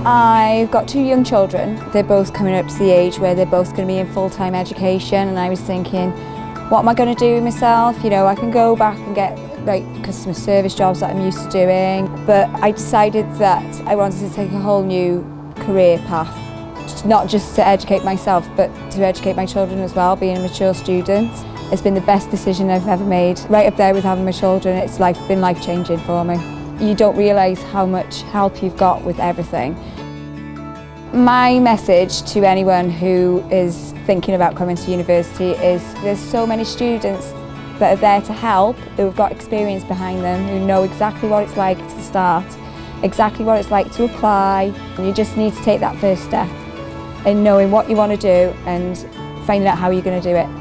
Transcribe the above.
I've got two young children. They're both coming up to the age where they're both going to be in full-time education, and I was thinking, what am I going to do with myself? You know, I can go back and get like customer service jobs that I'm used to doing, but I decided that I wanted to take a whole new career path, not just to educate myself, but to educate my children as well. Being a mature student, it's been the best decision I've ever made. Right up there with having my children, it's been life-changing for me. You don't realise how much help you've got with everything. My message to anyone who is thinking about coming to university is there's so many students that are there to help, who've got experience behind them, who know exactly what it's like to start, exactly what it's like to apply, and you just need to take that first step in knowing what you want to do and finding out how you're going to do it.